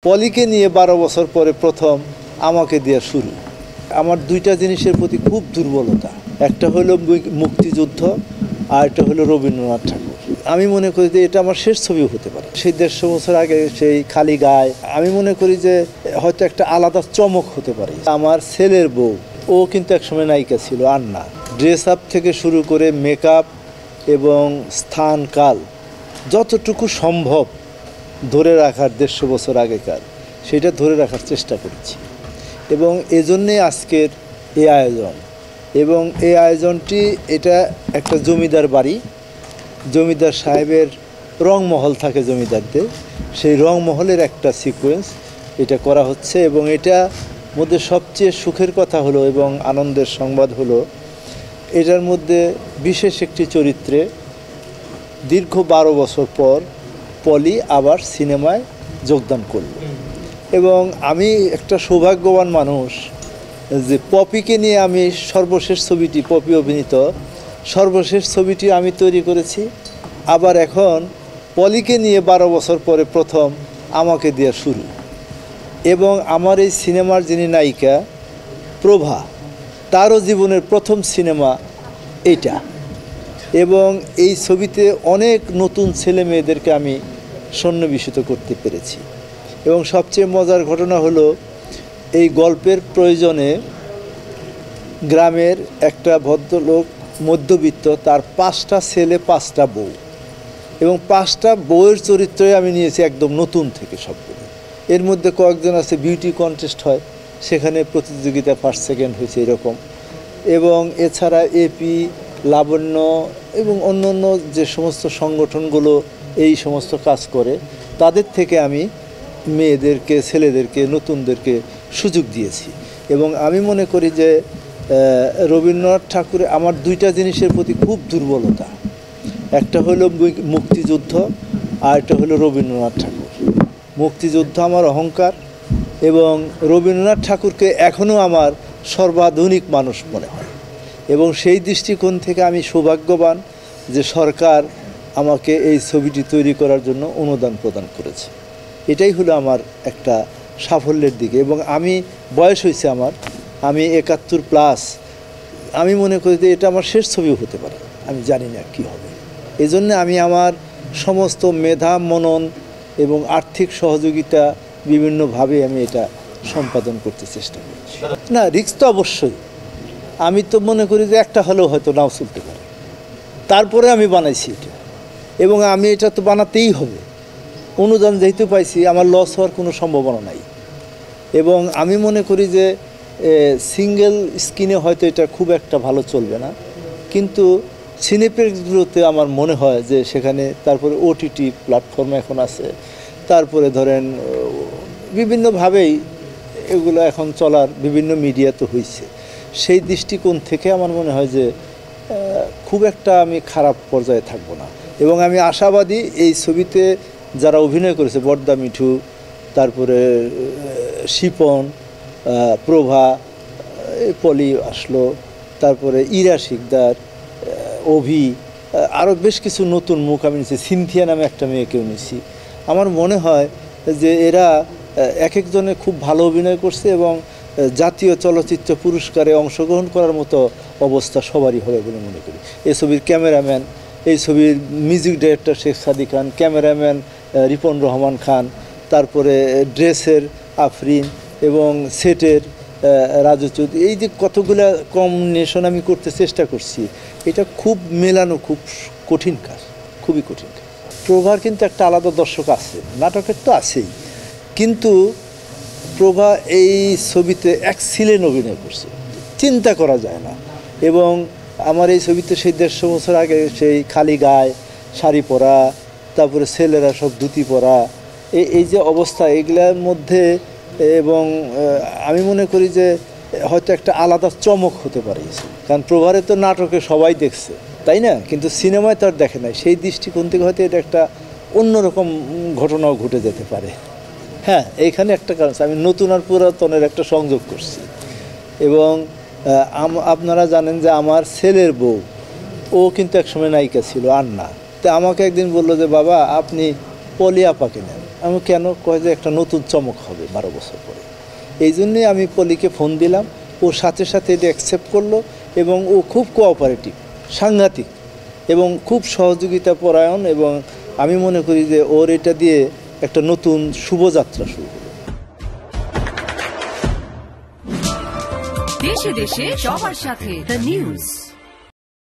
পলিকে নিয়ে 12 বছর পরে প্রথম আমাকে দেওয়া শুরু। আমার দুইটা জিনিসের প্রতি খুব দুর্বলতা, একটা হলো মুক্তিযুদ্ধ আর একটা হলো রবীন্দ্রনাথ ঠাকুর। আমি মনে করি যে এটা আমার শেষ ছবিও হতে পারে। সেই 150 বছর আগে সেই খালি গায়ে আমি মনে করি যে হয়তো একটা আলাদা চমক হতে পারে। আমার ছেলের বউ, ও কিন্তু একসময় নায়িকা ছিল, আর না। ড্রেস আপ থেকে শুরু করে মেকআপ এবং স্থান কাল যতটুকু সম্ভব ধরে রাখার 150 বছর আগেকার, সেটা ধরে রাখার চেষ্টা করেছি। এবং এজন্যে আজকের এই আয়োজন। এবং এই আয়োজনটি এটা একটা জমিদার বাড়ি, জমিদার সাহেবের রংমহল থাকে জমিদারদের, সেই রংমহলের একটা সিকোয়েন্স এটা করা হচ্ছে। এবং এটা মধ্যে সবচেয়ে সুখের কথা হলো এবং আনন্দের সংবাদ হলো, এটার মধ্যে বিশেষ একটি চরিত্রে দীর্ঘ 12 বছর পর পলি আবার সিনেমায় যোগদান করল। এবং আমি একটা সৌভাগ্যবান মানুষ যে পপিকে নিয়ে আমি সর্বশেষ ছবিটি, পপি অভিনীত সর্বশেষ ছবিটি আমি তৈরি করেছি। আবার এখন পলিকে নিয়ে 12 বছর পরে প্রথম আমাকে দেওয়া শুরু। এবং আমার এই সিনেমার যিনি নায়িকা প্রভা, তারও জীবনের প্রথম সিনেমা এইটা। এবং এই ছবিতে অনেক নতুন ছেলে মেয়েদেরকে আমি সন্নিবেশিত করতে পেরেছি। এবং সবচেয়ে মজার ঘটনা হলো, এই গল্পের প্রয়োজনে গ্রামের একটা ভদ্রলোক মধ্যবিত্ত, তার 5টা ছেলে 5টা বউ, এবং 5টা বউয়ের চরিত্রই আমি নিয়েছি একদম নতুন থেকে সবগুলো। এর মধ্যে কয়েকজন আছে বিউটি কন্টেস্ট হয়, সেখানে প্রতিযোগিতা ফার্স্ট সেকেন্ড হয়েছে এরকম। এবং এছাড়া এপি, লাবণ্য এবং অন্য অন্য যে সমস্ত সংগঠনগুলো এই সমস্ত কাজ করে, তাদের থেকে আমি মেয়েদেরকে, ছেলেদেরকে, নতুনদেরকে সুযোগ দিয়েছি। এবং আমি মনে করি যে রবীন্দ্রনাথ ঠাকুরের আমার দুইটা জিনিসের প্রতি খুব দুর্বলতা, একটা হলো মুক্তিযুদ্ধ আর একটা হলো রবীন্দ্রনাথ ঠাকুর। মুক্তিযুদ্ধ আমার অহংকার, এবং রবীন্দ্রনাথ ঠাকুরকে এখনও আমার সর্বাধুনিক মানুষ মনে হয়। এবং সেই দৃষ্টিকোণ থেকে আমি সৌভাগ্যবান যে সরকার আমাকে এই ছবিটি তৈরি করার জন্য অনুদান প্রদান করেছে। এটাই হলো আমার একটা সাফল্যের দিকে। এবং আমি বয়স হয়েছে আমার, আমি 71+। আমি মনে করি যে এটা আমার শেষ ছবিও হতে পারে, আমি জানি না কী হবে। এজন্য আমি আমার সমস্ত মেধা, মনন এবং আর্থিক সহযোগিতা বিভিন্নভাবে আমি এটা সম্পাদন করতে চেষ্টা করছি। না, রিস্ক তো অবশ্যই। আমি তো মনে করি যে একটা হলেও হয়তো নাও চলতে পারে, তারপরে আমি বানাইছি এটা। এবং আমি এটা তো বানাতেই হবে, অনুদান যেহেতু পাইছি, আমার লস হওয়ার কোনো সম্ভাবনা নাই। এবং আমি মনে করি যে সিঙ্গেল স্ক্রিনে হয়তো এটা খুব একটা ভালো চলবে না, কিন্তু সিনেপ্লেক্সগুলোতে আমার মনে হয় যে সেখানে, তারপরে ওটিটি প্ল্যাটফর্ম এখন আছে, তারপরে ধরেন বিভিন্নভাবেই এগুলো এখন চলার বিভিন্ন মিডিয়া তো হয়েছে। সেই দৃষ্টিকোণ থেকে আমার মনে হয় যে খুব একটা আমি খারাপ পর্যায়ে থাকবো না। এবং আমি আশাবাদী এই ছবিতে যারা অভিনয় করেছে, বর্দা মিঠু, তারপরে শিপন, প্রভা, পলি আসলো, তারপরে ইরা শিকদার, অভি, আরও বেশ কিছু নতুন মুখ আমি নিয়েছি, সিনথিয়া নামে একটা মেয়েকেও নিয়েছি। আমার মনে হয় যে এরা এক একজনে খুব ভালো অভিনয় করছে, এবং জাতীয় চলচ্চিত্র পুরস্কারে অংশগ্রহণ করার মতো অবস্থা সবারই হবে বলে মনে করি। এই ছবির ক্যামেরাম্যান, এই ছবির মিউজিক ডাইরেক্টর শেখ সাদি খান, ক্যামেরাম্যান রিপন রহমান খান, তারপরে ড্রেসের আফরিন এবং সেটের রাজু চৌধুরী। এই যে কতগুলো কম্বিনেশন আমি করতে চেষ্টা করছি, এটা খুব মেলানো খুব কঠিন কাজ, খুবই কঠিন কাজ। প্রভার কিন্তু একটা আলাদা দর্শক আছে, নাটকের তো আছেই, কিন্তু প্রভা এই ছবিতে এক্সিলেন্ট অভিনয় করছে, চিন্তা করা যায় না। এবং আমার এই ছবিতে সেই 150 বছর আগে সেই খালি গায়ে শাড়ি পরা, তারপরে ছেলেরা সব ধুতি পরা, এই যে অবস্থা, এগুলোর মধ্যে। এবং আমি মনে করি যে হয়তো একটা আলাদা চমক হতে পারে, কারণ প্রভারে তো নাটকে সবাই দেখছে, তাই না? কিন্তু সিনেমায় তো আর দেখে নাই। সেই দৃষ্টিকোণ থেকে হয়তো এটা একটা অন্যরকম ঘটনাও ঘটে যেতে পারে। হ্যাঁ, এইখানে একটা কারণ, আমি নতুন আর পুরাতনের একটা সংযোগ করছি। এবং আপনারা জানেন যে আমার ছেলের বউ, ও কিন্তু একসময় নায়িকা ছিল, আর না। তো আমাকে একদিন বললো যে বাবা, আপনি পলি আপাকে নেন। আমি কেন কয় যে একটা নতুন চমক হবে 12 বছর পরে। এই জন্যে আমি পলিকে ফোন দিলাম, ও সাথে সাথে এটা অ্যাকসেপ্ট করলো এবং ও খুব কোঅপারেটিভ, সাংঘাতিক এবং খুব সহযোগিতা পরায়ণ, এবং আমি মনে করি যে ওর এটা দিয়ে একটা নতুন শুভযাত্রা শুরু হলো। দেশে দেশে সবার সাথে দ্য নিউজ।